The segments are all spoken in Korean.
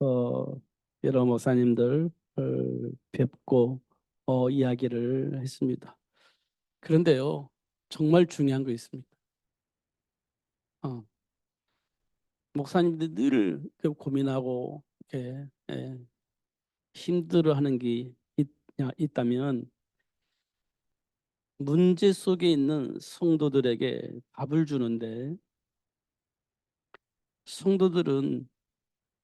어, 여러 목사님들 뵙고 이야기를 했습니다. 그런데요, 정말 중요한 거 있습니다. 어, 목사님들이 늘 고민하고 이렇게 힘들어하는 게 있다면 문제 속에 있는 성도들에게 답을 주는데 성도들은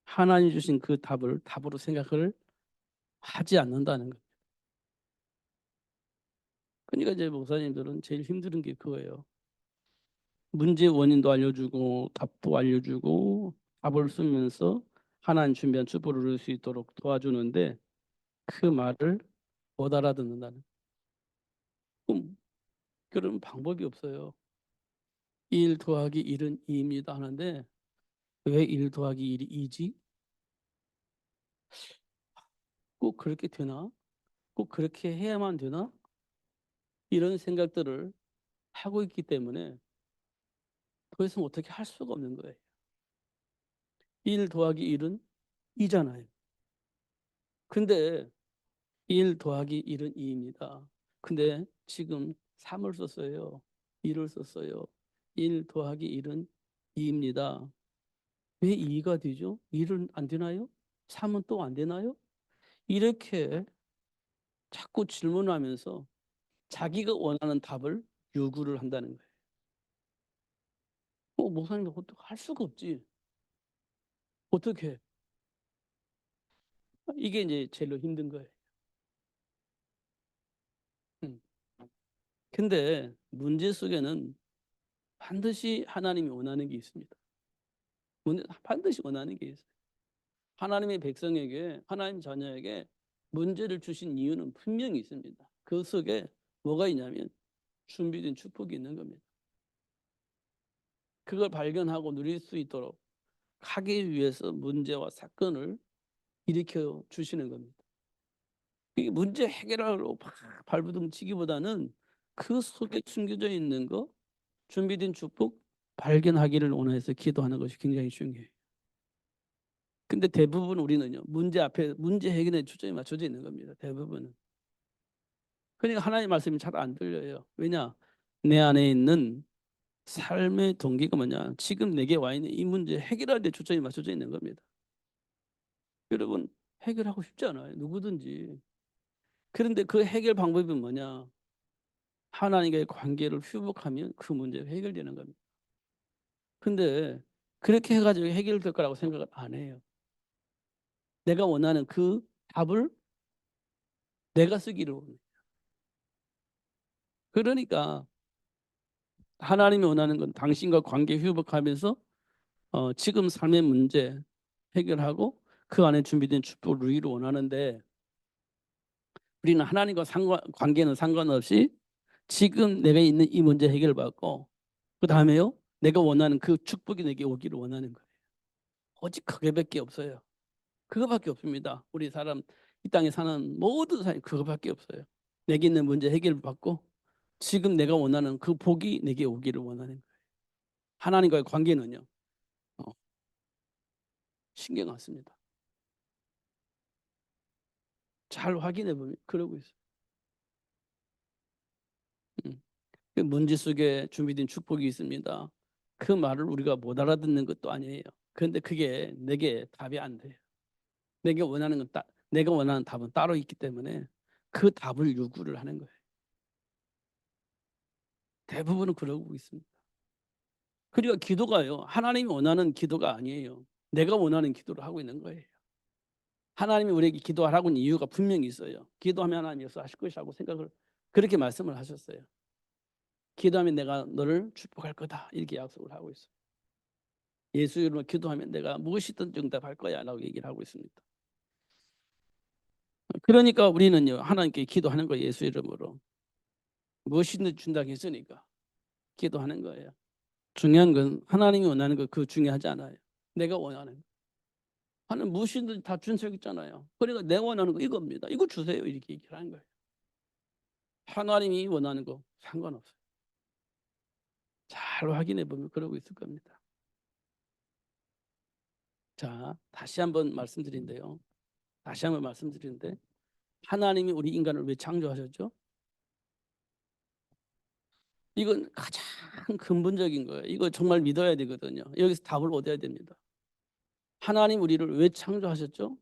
하나님 주신 그 답을 답으로 생각을 하지 않는다는 거예요. 그러니까 이제 목사님들은 제일 힘든 게 그거예요. 문제 원인도 알려주고 답도 알려주고 답을 쓰면서 하나님 준비한 축복을 누릴 수 있도록 도와주는데 그 말을 못 알아듣는다는. 그런 방법이 없어요. 1 더하기 1은 2입니다 하는데 왜 1 더하기 1이 2지? 꼭 그렇게 되나? 꼭 그렇게 해야만 되나? 이런 생각들을 하고 있기 때문에 더 이상 어떻게 할 수가 없는 거예요. 1 더하기 1은 2잖아요. 근데 1 더하기 1은 2입니다. 근데 지금 3을 썼어요. 1을 썼어요. 1 더하기 1은 2입니다. 왜 2가 되죠? 1은 안 되나요? 3은 또 안 되나요? 이렇게 자꾸 질문하면서 자기가 원하는 답을 요구를 한다는 거예요. 목사님 어떻게 할 수가 없지. 어떻게? 이게 이제 제일 힘든 거예요. 음. 근데 문제 속에는 반드시 하나님이 원하는 게 있습니다. 반드시 원하는 게 있어요. 하나님의 백성에게, 하나님 자녀에게 문제를 주신 이유는 분명히 있습니다. 그 속에 뭐가 있냐면 준비된 축복이 있는 겁니다. 그걸 발견하고 누릴 수 있도록 하기 위해서 문제와 사건을 일으켜 주시는 겁니다. 이 문제 해결하러 막 발버둥 치기보다는 그 속에 숨겨져 있는 거, 준비된 축복 발견하기를 원해서 기도하는 것이 굉장히 중요해요. 근데 대부분 우리는요, 문제 앞에 문제 해결에 초점이 맞춰져 있는 겁니다. 대부분은. 그러니까 하나님의 말씀이 잘 안 들려요. 왜냐? 내 안에 있는 삶의 동기가 뭐냐? 지금 내게 와 있는 이 문제 해결할 때 초점이 맞춰져 있는 겁니다. 여러분, 해결하고 싶지 않아요. 누구든지. 그런데 그 해결 방법이 뭐냐? 하나님과의 관계를 회복하면 그 문제가 해결되는 겁니다. 근데 그렇게 해가지고 해결될 거라고 생각을 안 해요. 내가 원하는 그 답을 내가 쓰기를 원해요. 그러니까 하나님이 원하는 건 당신과 관계 회복하면서 지금 삶의 문제 해결하고 그 안에 준비된 축복을 누리기를 원하는데 우리는 하나님과 관계는 상관없이 지금 내가 있는 이 문제 해결받고 그 다음에요 내가 원하는 그 축복이 내게 오기를 원하는 거예요. 오직 그게밖에 없어요. 그거밖에 없습니다. 우리 사람 이 땅에 사는 모든 사람이 그거밖에 없어요. 내게 있는 문제 해결받고 지금 내가 원하는 그 복이 내게 오기를 원하는 거예요. 하나님과의 관계는요 어, 신경 안 씁니다. 잘 확인해 보면 그러고 있어요. 음. 그 문제 속에 준비된 축복이 있습니다. 그 말을 우리가 못 알아듣는 것도 아니에요. 그런데 그게 내게 답이 안 돼요. 내가 원하는 답은 따로 있기 때문에 그 답을 요구를 하는 거예요. 대부분은 그러고 있습니다. 그리고 기도가요. 하나님이 원하는 기도가 아니에요. 내가 원하는 기도를 하고 있는 거예요. 하나님이 우리에게 기도하라고 하는 이유가 분명히 있어요. 기도하면 하나님이 역사하실 것이라고 생각을 그렇게 말씀을 하셨어요. 기도하면 내가 너를 축복할 거다. 이렇게 약속을 하고 있어요. 예수 이름으로 기도하면 내가 무엇이든 응답할 거야 라고 얘기를 하고 있습니다. 그러니까 우리는요 하나님께 기도하는 거예요. 예수 이름으로. 무엇이든 준다고 했으니까 기도하는 거예요. 중요한 건 하나님이 원하는 거 그거 중요하지 않아요. 내가 원하는 거. 하나님 무엇이든 다 준 적 있잖아요. 그러니까 내가 원하는 거 이겁니다. 이거 주세요. 이렇게 얘기를 하는 거예요. 하나님이 원하는 거 상관없어요. 잘 확인해 보면 그러고 있을 겁니다. 자, 다시 한번 말씀드린데요. 다시 한번 말씀드리는데 하나님이 우리 인간을 왜 창조하셨죠? 이건 가장 근본적인 거예요. 이거 정말 믿어야 되거든요. 여기서 답을 얻어야 됩니다. 하나님 우리를 왜 창조하셨죠?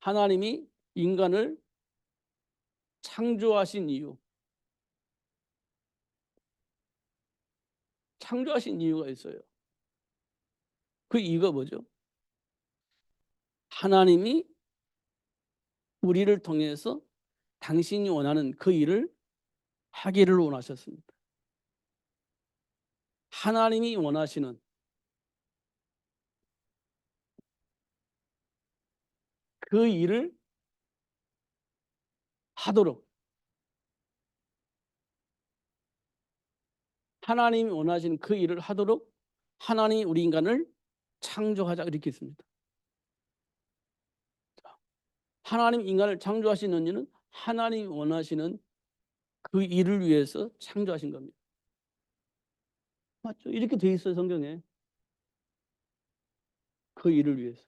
하나님이 인간을 창조하신 이유, 창조하신 이유가 있어요. 그 이유가 뭐죠? 하나님이 우리를 통해서 당신이 원하는 그 일을 하기를 원하셨습니다. 하나님이 원하시는 그 일을 하도록, 하나님이 원하시는 그 일을 하도록 하나님이 우리 인간을 창조하자 이렇게 했습니다. 하나님 인간을 창조하시는 이유는 하나님이 원하시는 그 일을 위해서 창조하신 겁니다. 맞죠? 이렇게 돼 있어요, 성경에. 그 일을 위해서.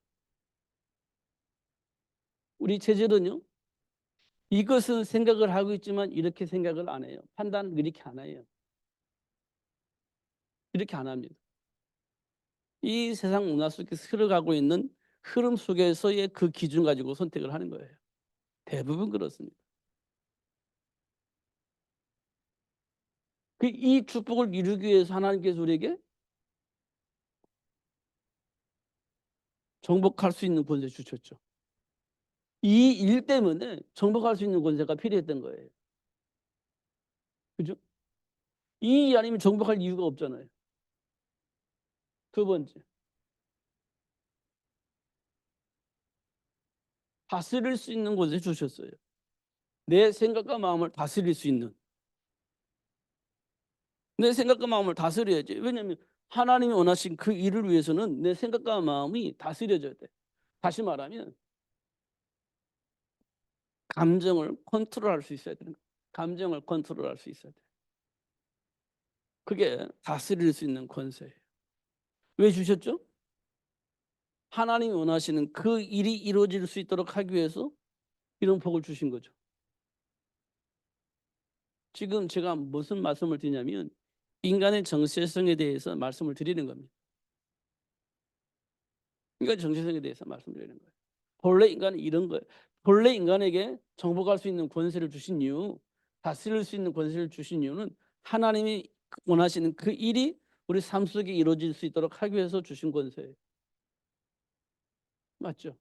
우리 체질은요, 이것은 생각을 하고 있지만 이렇게 생각을 안 해요. 판단을 이렇게 안 해요. 이렇게 안 합니다. 이 세상 문화 속에 흘러가고 있는 흐름 속에서의 그 기준 가지고 선택을 하는 거예요. 대부분 그렇습니다. 이 축복을 이루기 위해서 하나님께서 우리에게 정복할 수 있는 권세 주셨죠. 이 일 때문에 정복할 수 있는 권세가 필요했던 거예요. 그죠? 이 일 아니면 정복할 이유가 없잖아요. 두 번째, 다스릴 수 있는 권세 주셨어요. 내 생각과 마음을 다스릴 수 있는. 내 생각과 마음을 다스려야지. 왜냐하면 하나님이 원하신 그 일을 위해서는 내 생각과 마음이 다스려져야 돼. 다시 말하면 감정을 컨트롤할 수 있어야 되는 거예요. 감정을 컨트롤할 수 있어야 돼. 그게 다스릴 수 있는 권세예요. 왜 주셨죠? 하나님이 원하시는 그 일이 이루어질 수 있도록 하기 위해서 이런 복을 주신 거죠. 지금 제가 무슨 말씀을 드리냐면 인간의 정체성에 대해서 말씀을 드리는 겁니다. 인간의 정체성에 대해서 말씀드리는 거예요. 본래 인간은 이런 거예요. 본래 인간에게 정복할 수 있는 권세를 주신 이유, 다스릴 수 있는 권세를 주신 이유는 하나님이 원하시는 그 일이 우리 삶 속에 이루어질 수 있도록 하기 위해서 주신 권세예요. 맞죠?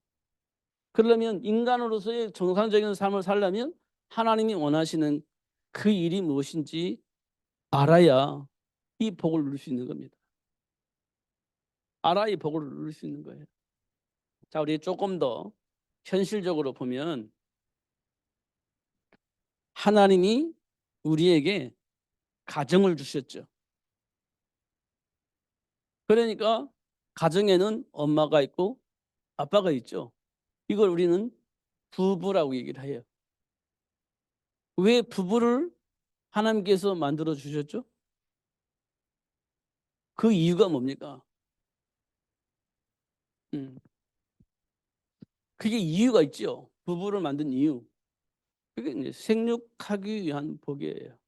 그러려면 인간으로서의 정상적인 삶을 살려면 하나님이 원하시는 그 일이 무엇인지 알아야 이 복을 누릴 수 있는 겁니다. 알아야 이 복을 누릴 수 있는 거예요. 자, 우리 조금 더 현실적으로 보면 하나님이 우리에게 가정을 주셨죠. 그러니까 가정에는 엄마가 있고 아빠가 있죠. 이걸 우리는 부부라고 얘기를 해요. 왜 부부를 하나님께서 만들어 주셨죠? 그 이유가 뭡니까? 그게 이유가 있죠. 부부를 만든 이유. 그게 이제 생육하기 위한 복이에요.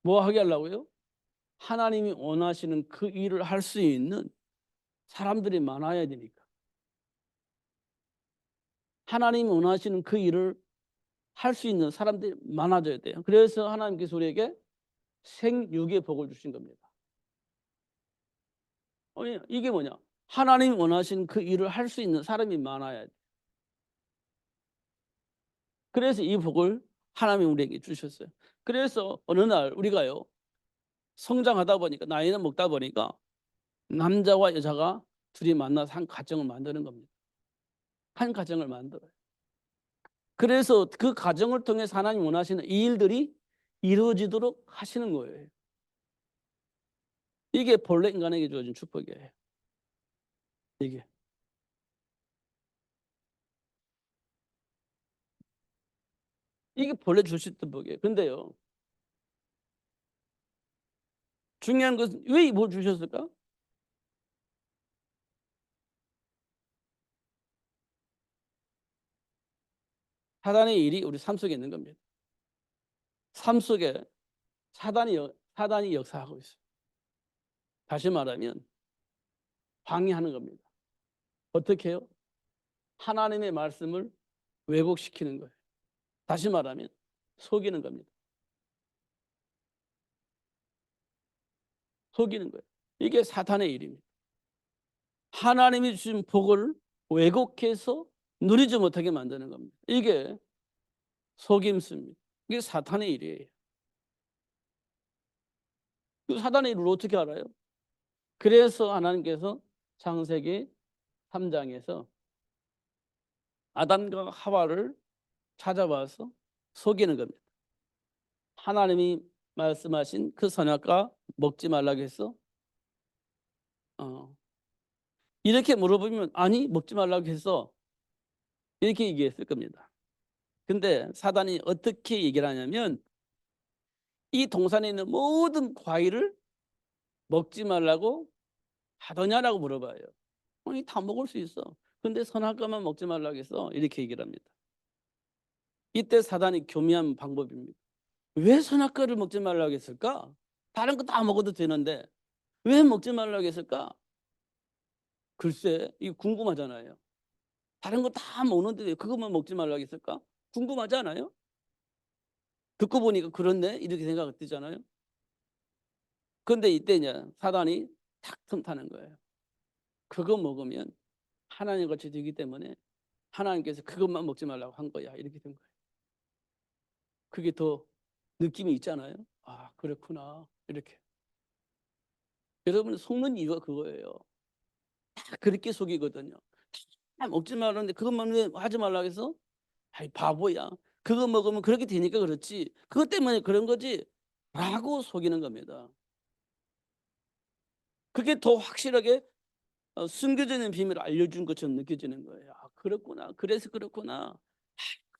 뭐 하게 하려고요? 하나님이 원하시는 그 일을 할 수 있는 사람들이 많아야 되니까. 하나님이 원하시는 그 일을 할 수 있는 사람들이 많아져야 돼요. 그래서 하나님께서 우리에게 생육의 복을 주신 겁니다. 아니, 이게 뭐냐? 하나님이 원하시는 그 일을 할 수 있는 사람이 많아야 돼. 그래서 이 복을 하나님이 우리에게 주셨어요. 그래서 어느 날 우리가요, 성장하다 보니까 나이는 먹다 보니까 남자와 여자가 둘이 만나서 한 가정을 만드는 겁니다. 한 가정을 만들어요. 그래서 그 가정을 통해서 하나님 원하시는 이 일들이 이루어지도록 하시는 거예요. 이게 본래 인간에게 주어진 축복이에요. 이게. 이게 본래 주셨던 복이에요. 근데요, 중요한 것은 왜 뭘 주셨을까? 사단의 일이 우리 삶 속에 있는 겁니다. 삶 속에 사단이 역사하고 있어요. 다시 말하면 방해하는 겁니다. 어떻게 해요? 하나님의 말씀을 왜곡시키는 거예요. 다시 말하면 속이는 겁니다. 속이는 거예요. 이게 사탄의 일입니다. 하나님이 주신 복을 왜곡해서 누리지 못하게 만드는 겁니다. 이게 속임수입니다. 이게 사탄의 일이에요. 그 사단의 일을 어떻게 알아요? 그래서 하나님께서 창세기 3장에서 아담과 하와를 찾아와서 속이는 겁니다. 하나님이 말씀하신 그 선악과 먹지 말라고 해서 이렇게 물어보면 아니 먹지 말라고 해서 이렇게 얘기했을 겁니다. 근데 사단이 어떻게 얘기를 하냐면 이 동산에 있는 모든 과일을 먹지 말라고 하더냐라고 물어봐요. 아니 다 먹을 수 있어. 근데 선악과만 먹지 말라고 해서 이렇게 얘기를 합니다. 이때 사단이 교미한 방법입니다. 왜 선악과를 먹지 말라고 했을까? 다른 거 다 먹어도 되는데 왜 먹지 말라고 했을까? 글쎄 이거 궁금하잖아요. 다른 거 다 먹는데 왜 그것만 먹지 말라고 했을까? 궁금하지 않아요? 듣고 보니까 그렇네 이렇게 생각이 들잖아요. 그런데 이때 이제 사단이 탁 틈타는 거예요. 그거 먹으면 하나님 같이 되기 때문에 하나님께서 그것만 먹지 말라고 한 거야 이렇게 된 거예요. 그게 더 느낌이 있잖아요. 아 그렇구나 이렇게. 여러분 속는 이유가 그거예요. 다 그렇게 속이거든요. 다 먹지 말라는데 그것만 왜 하지 말라고 해서 아이 바보야. 그거 먹으면 그렇게 되니까 그렇지. 그것 때문에 그런 거지. 라고 속이는 겁니다. 그게 더 확실하게 숨겨져 있는 비밀을 알려준 것처럼 느껴지는 거예요. 아, 그렇구나. 그래서 그렇구나. 아,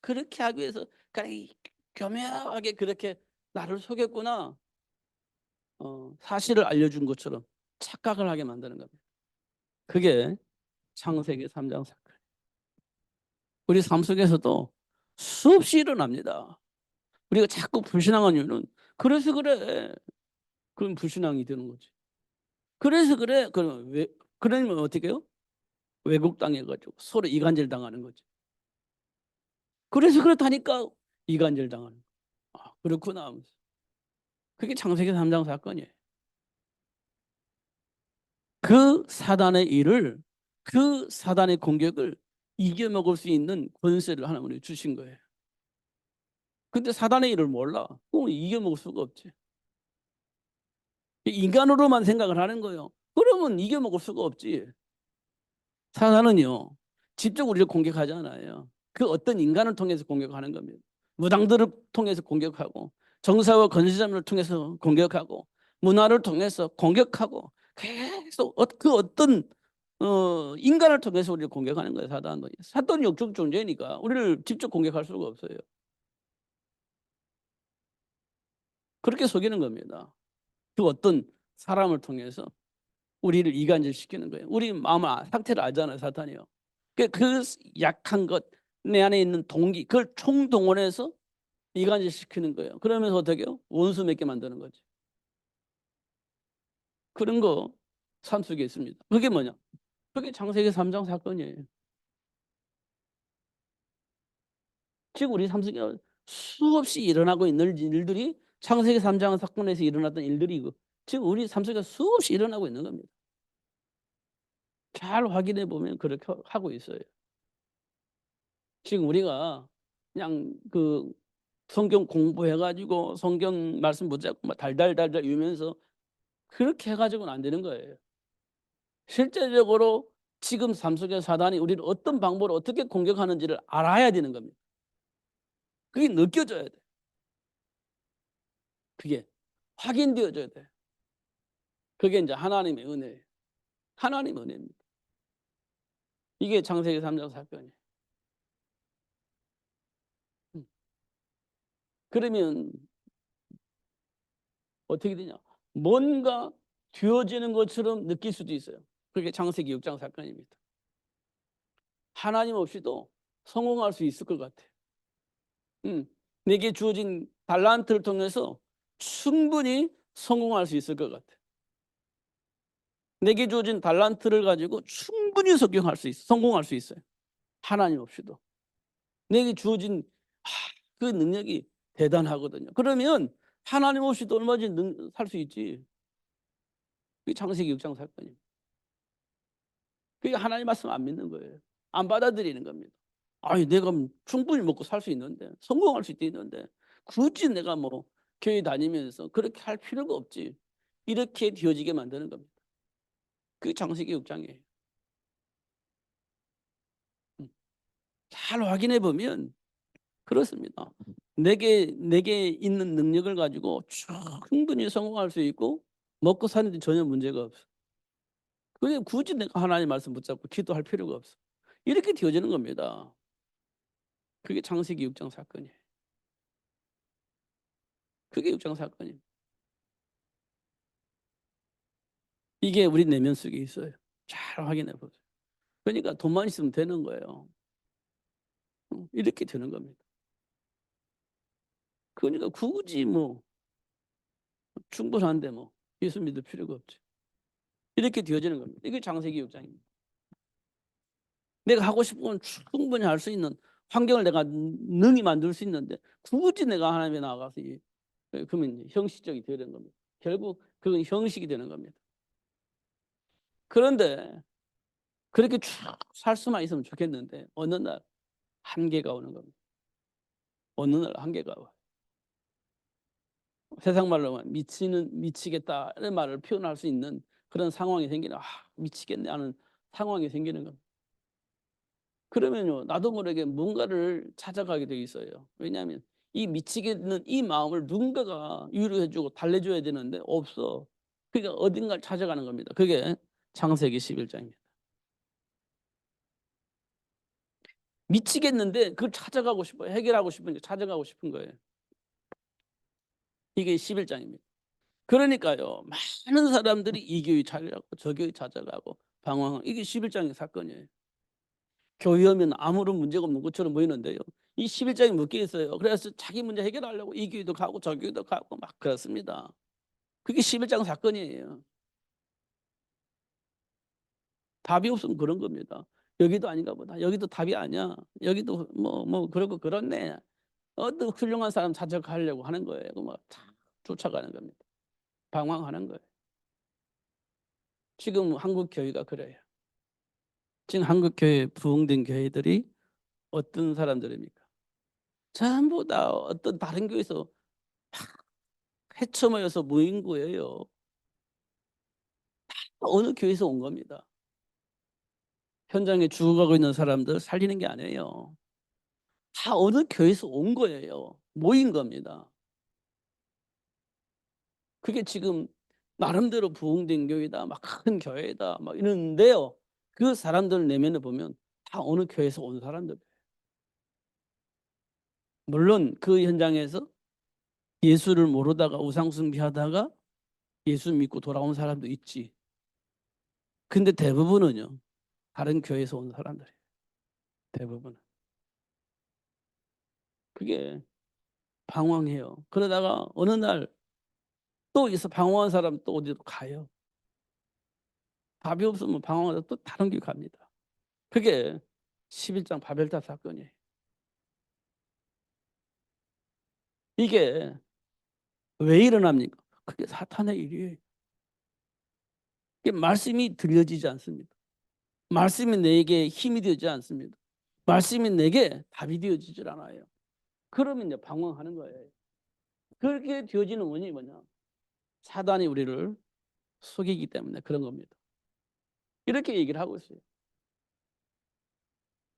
그렇게 하기 위해서 교묘하게 그렇게 나를 속였구나. 사실을 알려준 것처럼 착각을 하게 만드는 겁니다. 그게 창세기 3장 사건. 우리 삶 속에서도 수없이 일어납니다. 우리가 자꾸 불신앙한 이유는 그래서 그래. 그럼 불신앙이 되는 거지. 그래서 그래. 그러면 어떻게 해요? 왜곡당해가지고 서로 이간질 당하는 거지. 그래서 그렇다니까 이간질 당하는 거야. 아, 그렇구나 하면서. 그게 창세기 3장 사건이에요. 그 사단의 일을 그 사단의 공격을 이겨먹을 수 있는 권세를 하나님이 주신 거예요. 근데 사단의 일을 몰라. 그럼 이겨먹을 수가 없지. 인간으로만 생각을 하는 거예요. 그러면 이겨먹을 수가 없지. 사단은요 직접 우리를 공격하지 않아요. 그 어떤 인간을 통해서 공격하는 겁니다. 무당들을 통해서 공격하고 정사와 권세자들을 통해서 공격하고 문화를 통해서 공격하고 계속 그 어떤 인간을 통해서 우리를 공격하는 거예요. 사단은. 사단이 역적 존재니까 우리를 직접 공격할 수가 없어요. 그렇게 속이는 겁니다. 그 어떤 사람을 통해서 우리를 이간질시키는 거예요. 우리 마음 상태를 알잖아요. 사탄이요. 그 약한 것, 내 안에 있는 동기, 그걸 총동원해서 이간질시키는 거예요. 그러면서 어떻게 해요? 원수 맺게 만드는 거지. 그런 거 삶 속에 있습니다. 그게 뭐냐? 그게 창세기 3장 사건이에요. 지금 우리 삶 속에 수없이 일어나고 있는 일들이 창세기 3장 사건에서 일어났던 일들이고 지금 우리 삶 속에 수없이 일어나고 있는 겁니다. 잘 확인해 보면 그렇게 하고 있어요. 지금 우리가 그냥 그 성경 공부해가지고 성경 말씀 붙잡고 막 달달달달 이러면서 그렇게 해가지고는 안 되는 거예요. 실제적으로 지금 삶 속의 사단이 우리를 어떤 방법으로 어떻게 공격하는지를 알아야 되는 겁니다. 그게 느껴져야 돼. 그게 확인되어져야 돼. 그게 이제 하나님의 은혜예요. 하나님의 은혜입니다. 이게 창세기 3장 사건이에요. 그러면 어떻게 되냐? 뭔가 되어지는 것처럼 느낄 수도 있어요. 그게 창세기 6장 사건입니다. 하나님 없이도 성공할 수 있을 것 같아요. 내게 주어진 달란트를 통해서 충분히 성공할 수 있을 것 같아. 내게 주어진 달란트를 가지고 충분히 성공할 수 있어요. 하나님 없이도. 내게 주어진 그 능력이 대단하거든요. 그러면 하나님 없이도 얼마든지 살 수 있지. 그게 창세기 6장 사건이에요. 그게 하나님 말씀 안 믿는 거예요. 안 받아들이는 겁니다. 아니 내가 충분히 먹고 살 수 있는데, 성공할 수 있는데 굳이 내가 뭐 교회 다니면서 그렇게 할 필요가 없지. 이렇게 되어지게 만드는 겁니다. 그게 창세기 6장이에요. 잘 확인해 보면 그렇습니다. 내게 있는 능력을 가지고 충분히 성공할 수 있고 먹고 사는데 전혀 문제가 없어. 그게 굳이 내가 하나님 말씀 붙잡고 기도할 필요가 없어. 이렇게 되어지는 겁니다. 그게 창세기 6장 사건이에요. 그게 6장 사건이에요. 이게 우리 내면 속에 있어요. 잘 확인해 보세요. 그러니까 돈만 있으면 되는 거예요. 이렇게 되는 겁니다. 그러니까 굳이 뭐 충분한데 뭐 예수 믿을 필요가 없죠. 이렇게 되어지는 겁니다. 이게 창세기 6장입니다. 내가 하고 싶은 건 충분히 할 수 있는 환경을 내가 능히 만들 수 있는데 굳이 내가 하나님에 나아가서 그러면 형식적이 되는 겁니다. 결국 그건 형식이 되는 겁니다. 그런데 그렇게 쭉 살 수만 있으면 좋겠는데 어느 날 한계가 오는 겁니다. 어느 날 한계가 와요. 세상 말로 미치겠다 이런 말을 표현할 수 있는 그런 상황이 생기는, 미치겠네 하는 상황이 생기는 겁니다. 그러면요 나도 모르게 뭔가를 찾아가게 돼 있어요. 왜냐하면 이 미치겠는 이 마음을 누군가가 위로해 주고 달래줘야 되는데 없어. 그러니까 어딘가를 찾아가는 겁니다. 그게 창세기 11장입니다. 미치겠는데 그걸 찾아가고 싶어요. 해결하고 싶은데 찾아가고 싶은 거예요. 이게 11장입니다. 그러니까요 많은 사람들이 이 교회 찾아가고 저 교회 찾아가고 방황하고, 이게 11장의 사건이에요. 교회 오면 아무런 문제가 없는 것처럼 보이는데요 이 11장이 묶여 있어요. 그래서 자기 문제 해결하려고 이 교회도 가고 저 교회도 가고 막 그렇습니다. 그게 11장 사건이에요. 답이 없으면 그런 겁니다. 여기도 아닌가 보다. 여기도 답이 아니야. 여기도 뭐 그러고 그렇네. 어떤 훌륭한 사람 찾아가려고 하는 거예요. 막 쫓아가는 겁니다. 방황하는 거예요. 지금 한국 교회가 그래요. 지금 한국 교회 부흥된 교회들이 어떤 사람들입니까? 전부 다 어떤 다른 교회에서 헤쳐모여서 모인 거예요. 어느 교회에서 온 겁니다. 현장에 죽어가고 있는 사람들 살리는 게 아니에요. 다 어느 교회에서 온 거예요. 모인 겁니다. 그게 지금 나름대로 부흥된 교회다, 막 큰 교회다, 막 이러는데요. 그 사람들 내면을 보면 다 어느 교회에서 온 사람들. 물론 그 현장에서 예수를 모르다가 우상숭배하다가 예수 믿고 돌아온 사람도 있지. 근데 대부분은요 다른 교회에서 온 사람들이에요. 대부분은. 그게 방황해요. 그러다가 어느 날 또 있어 방황한 사람 또 어디로 가요. 답이 없으면 방황하다 또 다른 길 갑니다. 그게 11장 바벨탑 사건이에요. 이게 왜 일어납니까? 그게 사탄의 일이에요. 이게 말씀이 들려지지 않습니다. 말씀이 내게 힘이 되지 않습니다. 말씀이 내게 답이 되어지질 않아요. 그러면 이제 방황하는 거예요. 그렇게 되어지는 원인이 뭐냐? 사단이 우리를 속이기 때문에 그런 겁니다. 이렇게 얘기를 하고 있어요.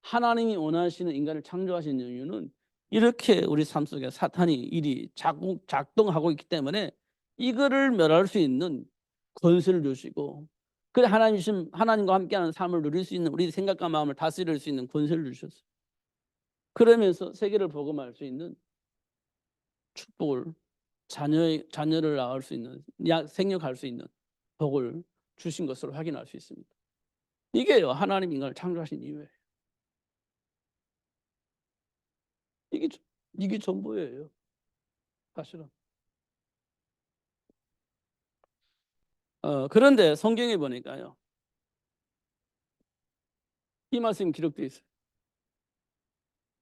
하나님이 원하시는 인간을 창조하신 이유는 이렇게 우리 삶 속에 사탄이 일이 작동하고 있기 때문에 이거를 멸할 수 있는 권세를 주시고, 그래 하나님과 함께하는 삶을 누릴 수 있는, 우리 생각과 마음을 다스릴 수 있는 권세를 주셨어요. 그러면서 세계를 복음할 수 있는 축복을, 자녀를 낳을 수 있는, 생육할 수 있는 복을 주신 것으로 확인할 수 있습니다. 이게요 하나님 인간을 창조하신 이유예요. 이게 이게 전부예요, 사실은. 그런데 성경에 보니까요, 이 말씀이 기록되어 있어요.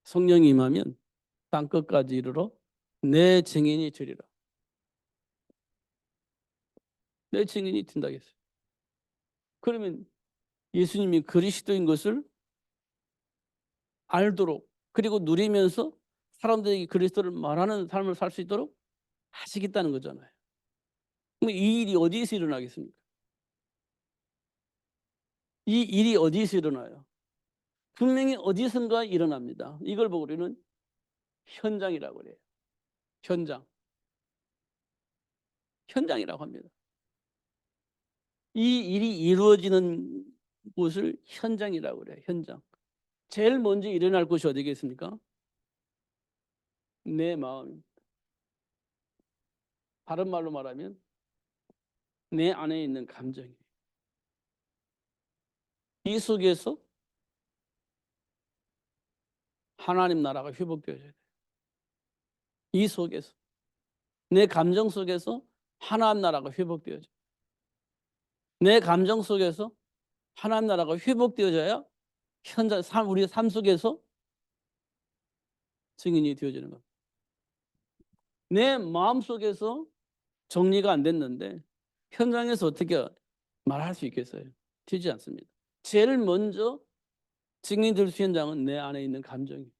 성령이 임하면 땅 끝까지 이르러 내 증인이 되리라. 내 증인이 된다 했어요. 그러면 예수님이 그리스도인 것을 알도록, 그리고 누리면서 사람들에게 그리스도를 말하는 삶을 살 수 있도록 하시겠다는 거잖아요. 그럼 이 일이 어디에서 일어나겠습니까? 이 일이 어디에서 일어나요? 분명히 어디선가 일어납니다. 이걸 보고 우리는 현장이라고 그래요. 현장. 현장이라고 합니다. 이 일이 이루어지는 곳을 현장이라고 그래요. 현장. 제일 먼저 일어날 곳이 어디겠습니까? 내 마음입니다. 다른 말로 말하면 내 안에 있는 감정이에요. 이 속에서 하나님 나라가 회복되어져야 돼요. 이 속에서. 내 감정 속에서 하나님 나라가 회복되어져요. 내 감정 속에서 하나님 나라가 회복되어져야 현장, 우리 삶 속에서 증인이 되어지는 겁니다. 내 마음 속에서 정리가 안 됐는데 현장에서 어떻게 말할 수 있겠어요? 되지 않습니다. 제일 먼저 증인이 될 수 있는 현장은 내 안에 있는 감정이에요.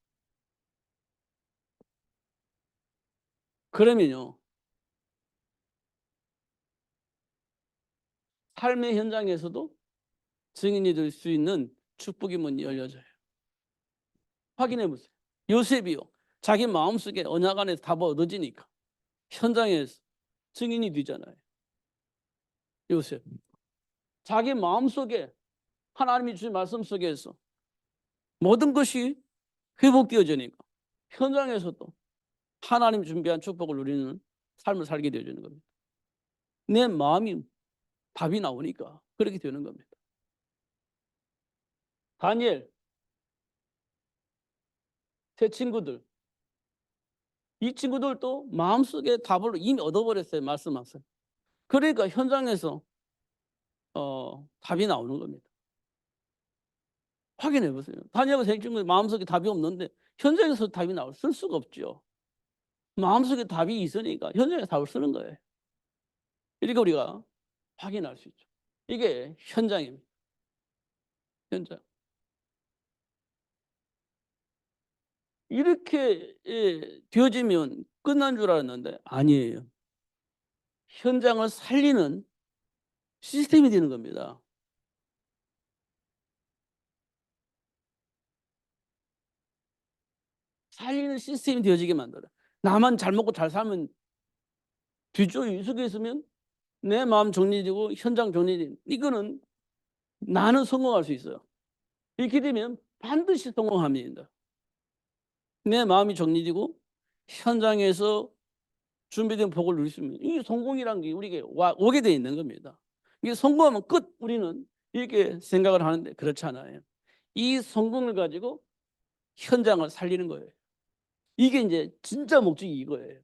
그러면요, 삶의 현장에서도 증인이 될 수 있는 축복의 문이 열려져요. 확인해 보세요. 요셉이요, 자기 마음속에 언약 안에서 다 얻어지니까 현장에서 증인이 되잖아요. 요셉, 자기 마음속에 하나님이 주신 말씀 속에서 모든 것이 회복되어지니까 현장에서도 하나님 준비한 축복을 누리는 삶을 살게 되어지는 겁니다. 내 마음이 답이 나오니까 그렇게 되는 겁니다. 다니엘, 제 친구들, 이 친구들도 마음속에 답을 이미 얻어버렸어요. 말씀하세요. 그러니까 현장에서 답이 나오는 겁니다. 확인해 보세요. 다니엘과 제 친구들 마음속에 답이 없는데 현장에서 답이 쓸 수가 없죠. 마음속에 답이 있으니까 현장에서 답을 쓰는 거예요. 이렇게 우리가 확인할 수 있죠. 이게 현장입니다. 현장. 이렇게 되어지면 끝난 줄 알았는데 아니에요. 현장을 살리는 시스템이 되는 겁니다. 살리는 시스템이 되어지게 만들어요. 나만 잘 먹고 잘 살면 뒤쪽 이속에 있으면 내 마음 정리되고 현장 정리되고 이거는 나는 성공할 수 있어요. 이렇게 되면 반드시 성공합니다. 내 마음이 정리되고 현장에서 준비된 복을 누릴 수 있는 이 성공이라는 게 우리에게 오게 돼 있는 겁니다. 이게 성공하면 끝 우리는 이렇게 생각을 하는데 그렇지 않아요. 이 성공을 가지고 현장을 살리는 거예요. 이게 이제 진짜 목적이 이거예요.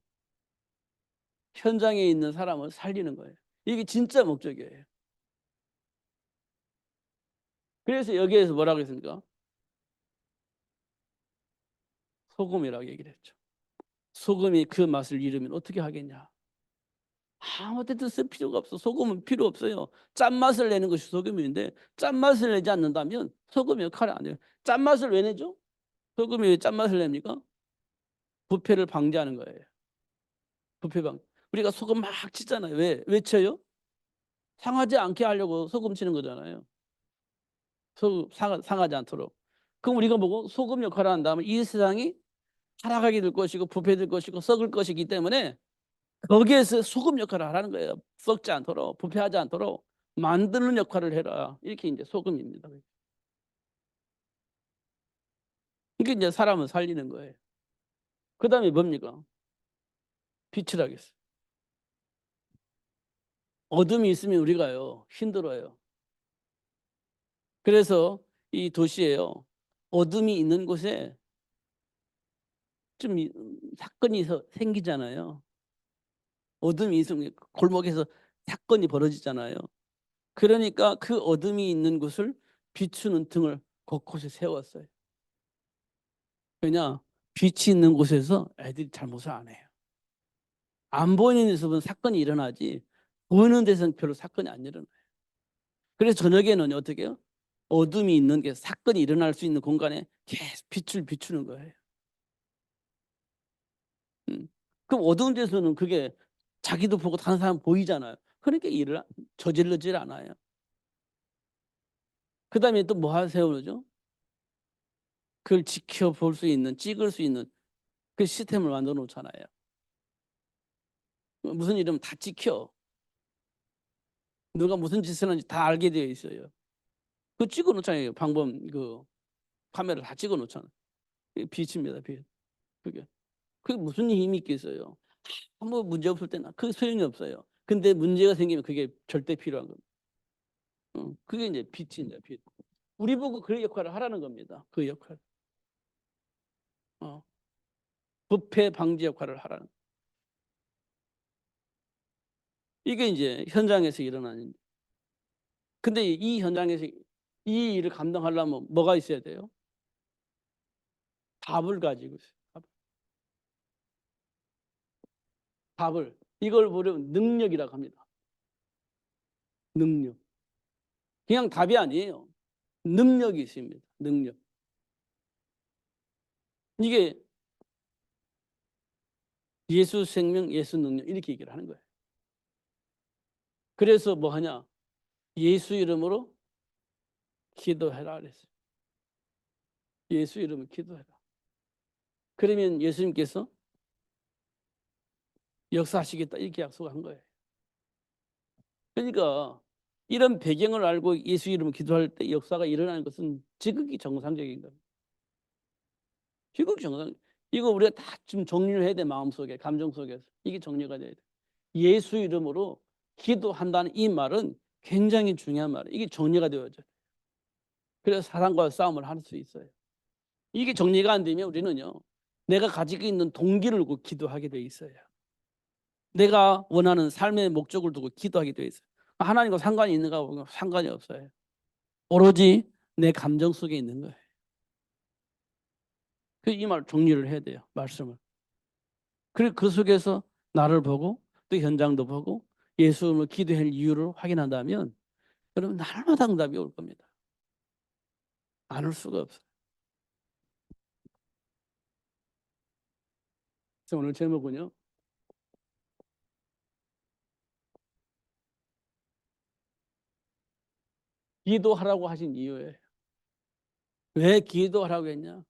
현장에 있는 사람을 살리는 거예요. 이게 진짜 목적이에요. 그래서 여기에서 뭐라고 했습니까? 소금이라고 얘기를 했죠. 소금이 그 맛을 잃으면 어떻게 하겠냐? 아무 데도 쓸 필요가 없어. 소금은 필요 없어요. 짠맛을 내는 것이 소금인데 짠맛을 내지 않는다면 소금이 역할을 안 해요. 짠맛을 왜 내죠? 소금이 왜 짠맛을 냅니까? 부패를 방지하는 거예요. 부패 방. 우리가 소금 막 치잖아요. 왜 쳐요? 상하지 않게 하려고 소금 치는 거잖아요. 소금 상하지 않도록. 그럼 우리가 보고 소금 역할을 한다면 이 세상이 타락하게 될 것이고 부패될 것이고 썩을 것이기 때문에 거기에서 소금 역할을 하라는 거예요. 썩지 않도록 부패하지 않도록 만드는 역할을 해라. 이렇게 이제 소금입니다. 이게 이제 사람을 살리는 거예요. 그 다음에 뭡니까? 빛을 하겠어요. 어둠이 있으면 우리가요 힘들어요. 그래서 이 도시에요 어둠이 있는 곳에 좀 사건이 생기잖아요. 어둠이 있으면 골목에서 사건이 벌어지잖아요. 그러니까 그 어둠이 있는 곳을 비추는 등을 곳곳에 세웠어요. 왜냐? 빛이 있는 곳에서 애들이 잘못을 안 해요. 안 보이는 데서는 사건이 일어나지 보이는 데서는 별로 사건이 안 일어나요. 그래서 저녁에는 어떻게 해요? 어둠이 있는 게 사건이 일어날 수 있는 공간에 계속 빛을 비추는 거예요. 그럼 어두운 데서는 그게 자기도 보고 다른 사람 보이잖아요. 그러니까 일을 저질러질 않아요. 그 다음에 또 뭐 하세요, 그러죠? 그걸 지켜볼 수 있는, 찍을 수 있는 그 시스템을 만들어 놓잖아요. 무슨 일이면 다 찍혀. 누가 무슨 짓을 하는지 다 알게 되어 있어요. 그 찍어 놓잖아요. 방범 그 카메라 다 찍어 놓잖아요. 빛입니다, 빛. 그게 무슨 힘이 있겠어요? 아무 문제 없을 때는 그 소용이 없어요. 근데 문제가 생기면 그게 절대 필요한 겁니다. 그게 이제 빛입니다, 빛. 우리 보고 그 역할을 하라는 겁니다. 그 역할. 어, 부패 방지 역할을 하라는. 이게 이제 현장에서 일어나는. 근데 이 현장에서 이 일을 감당하려면 뭐가 있어야 돼요? 답을 가지고 있어요. 답을. 이걸 보려면 능력이라고 합니다. 능력. 그냥 답이 아니에요. 능력이 있습니다. 능력. 이게 예수 생명, 예수 능력 이렇게 얘기를 하는 거예요. 그래서 뭐 하냐? 예수 이름으로 기도해라 그랬어요. 예수 이름으로 기도해라. 그러면 예수님께서 역사하시겠다 이렇게 약속한 거예요. 그러니까 이런 배경을 알고 예수 이름으로 기도할 때 역사가 일어나는 것은 지극히 정상적인 겁니다. 지극히 정상. 이거 우리가 다 좀 정리를 해야 돼. 마음속에, 감정 속에서. 이게 정리가 돼야 돼. 예수 이름으로 기도한다는 이 말은 굉장히 중요한 말이에요. 이게 정리가 되어져. 그래서 사단과 싸움을 할 수 있어요. 이게 정리가 안 되면 우리는요. 내가 가지고 있는 동기를 두고 기도하게 돼 있어요. 내가 원하는 삶의 목적을 두고 기도하게 돼 있어요. 하나님과 상관이 있는가 보면 상관이 없어요. 오로지 내 감정 속에 있는 거예요. 이 말 정리를 해야 돼요. 말씀을. 그리고 그 속에서 나를 보고 또 현장도 보고 예수님을 기도할 이유를 확인한다면 여러분 날마다 응답이 올 겁니다. 안 올 수가 없어요. 그래서 오늘 제목은요. 기도하라고 하신 이유예요. 왜 기도하라고 했냐?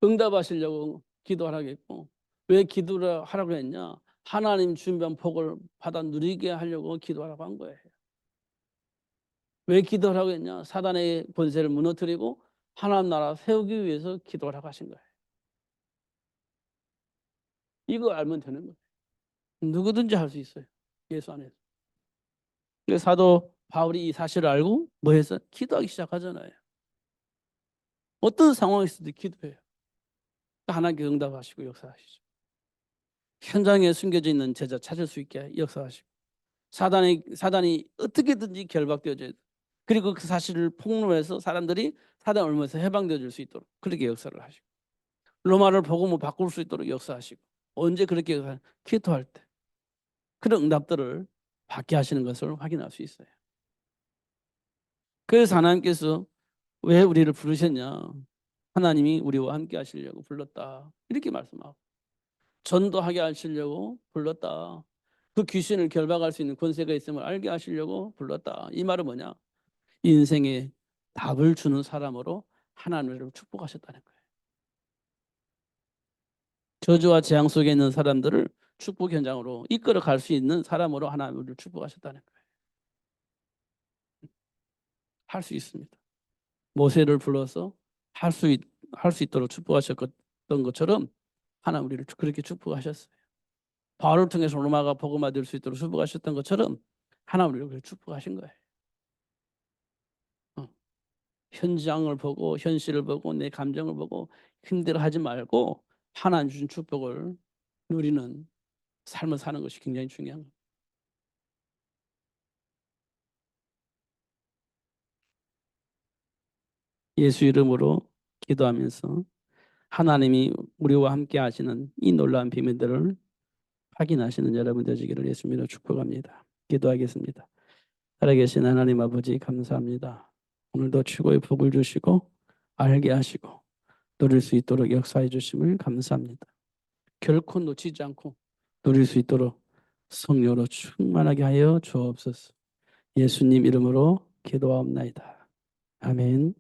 응답하시려고 기도하라고 했고 왜 기도를 하라고 했냐? 하나님 준비한 복을 받아 누리게 하려고 기도하라고 한 거예요. 왜 기도하라고 했냐? 사단의 권세를 무너뜨리고 하나님 나라 세우기 위해서 기도하라고 하신 거예요. 이거 알면 되는 거예요. 누구든지 할 수 있어요. 예수 안에서. 그래서 사도 바울이 이 사실을 알고 뭐 해서 기도하기 시작하잖아요. 어떤 상황에서도 기도해요. 하나님께 응답하시고 역사하시죠. 현장에 숨겨져 있는 제자 찾을 수 있게 역사하시고 사단이 어떻게든지 결박되어져야 돼. 그리고 그 사실을 폭로해서 사람들이 사단 얼마에서 해방되어 줄 수 있도록 그렇게 역사를 하시고 로마를 복음으로 바꿀 수 있도록 역사하시고 언제 그렇게 기도할 때 그런 응답들을 받게 하시는 것을 확인할 수 있어요. 그래서 하나님께서 왜 우리를 부르셨냐? 하나님이 우리와 함께 하시려고 불렀다. 이렇게 말씀하고 전도하게 하시려고 불렀다. 그 귀신을 결박할 수 있는 권세가 있음을 알게 하시려고 불렀다. 이 말은 뭐냐? 인생에 답을 주는 사람으로 하나님을 축복하셨다는 거예요. 저주와 재앙 속에 있는 사람들을 축복 현장으로 이끌어 갈 수 있는 사람으로 하나님을 축복하셨다는 거예요. 할 수 있습니다. 모세를 불러서 할 수 있도록 축복하셨던 것처럼 하나님 우리를 그렇게 축복하셨어요. 바울을 통해서 로마가 복음화 될 수 있도록 축복하셨던 것처럼 하나님 우리를 그렇게 축복하신 거예요. 현장을 보고 현실을 보고 내 감정을 보고 힘들어하지 말고 하나님 주신 축복을 누리는 삶을 사는 것이 굉장히 중요한 거예요. 예수 이름으로 기도하면서 하나님이 우리와 함께 하시는 이 놀라운 비밀들을 확인하시는 여러분 되시기를 예수님으로 축복합니다. 기도하겠습니다. 살아계신 하나님 아버지 감사합니다. 오늘도 최고의 복을 주시고 알게 하시고 누릴 수 있도록 역사해 주심을 감사합니다. 결코 놓치지 않고 누릴 수 있도록 성령으로 충만하게 하여 주옵소서. 예수님 이름으로 기도하옵나이다. 아멘.